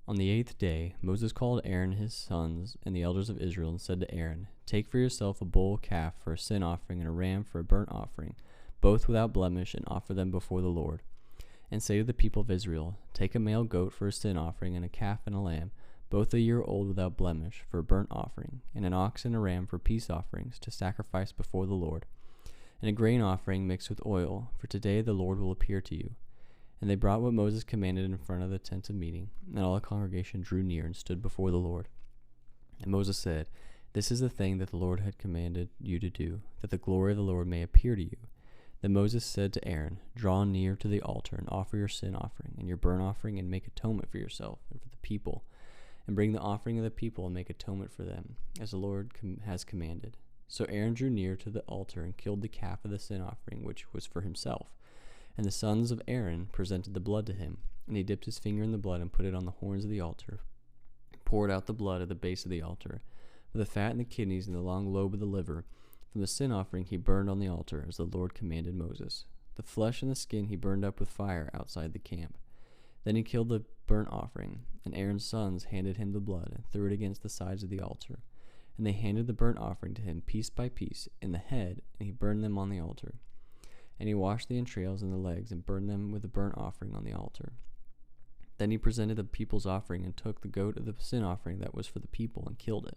On the 8th day, Moses called Aaron his sons and the elders of Israel and said to Aaron, "Take for yourself a bull calf for a sin offering and a ram for a burnt offering, both without blemish, and offer them before the Lord. And say to the people of Israel, Take a male goat for a sin offering and a calf and a lamb, both a year old without blemish, for a burnt offering, and an ox and a ram for peace offerings to sacrifice before the Lord, and a grain offering mixed with oil, for today the Lord will appear to you." And they brought what Moses commanded in front of the tent of meeting, and all the congregation drew near and stood before the Lord. And Moses said, "This is the thing that the Lord had commanded you to do, that the glory of the Lord may appear to you." Then Moses said to Aaron, "Draw near to the altar and offer your sin offering and your burnt offering, and make atonement for yourself and for the people, and bring the offering of the people and make atonement for them, as the Lord has commanded." So Aaron drew near to the altar and killed the calf of the sin offering, which was for himself. And the sons of Aaron presented the blood to him, and he dipped his finger in the blood and put it on the horns of the altar, poured out the blood at the base of the altar. But the fat and the kidneys and the long lobe of the liver from the sin offering he burned on the altar, as the Lord commanded Moses. The flesh and the skin he burned up with fire outside the camp. Then he killed the burnt offering, and Aaron's sons handed him the blood and threw it against the sides of the altar. And they handed the burnt offering to him piece by piece in the head, and he burned them on the altar. And he washed the entrails and the legs and burned them with the burnt offering on the altar. Then he presented the people's offering and took the goat of the sin offering that was for the people and killed it,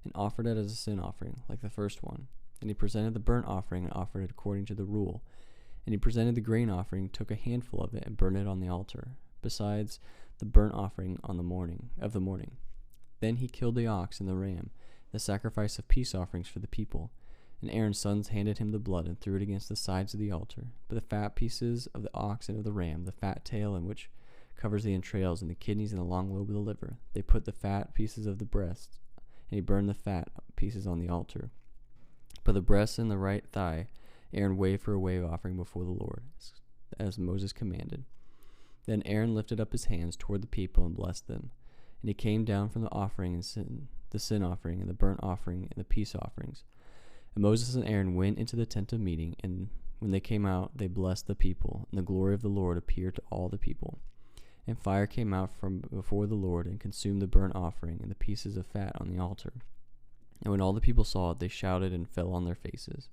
and offered it as a sin offering, like the first one. And he presented the burnt offering and offered it according to the rule. And he presented the grain offering, took a handful of it, and burned it on the altar, besides the burnt offering on the morning. Then he killed the ox and the ram, the sacrifice of peace offerings for the people. And Aaron's sons handed him the blood and threw it against the sides of the altar. But the fat pieces of the ox and of the ram, the fat tail in which covers the entrails, and the kidneys and the long lobe of the liver, they put the fat pieces of the breast, and he burned the fat pieces on the altar. But the breast and the right thigh Aaron waved for a wave offering before the Lord, as Moses commanded. Then Aaron lifted up his hands toward the people and blessed them. And he came down from the offering and the sin offering and the burnt offering and the peace offerings. And Moses and Aaron went into the tent of meeting, and when they came out, they blessed the people, and the glory of the Lord appeared to all the people. And fire came out from before the Lord and consumed the burnt offering and the pieces of fat on the altar. And when all the people saw it, they shouted and fell on their faces.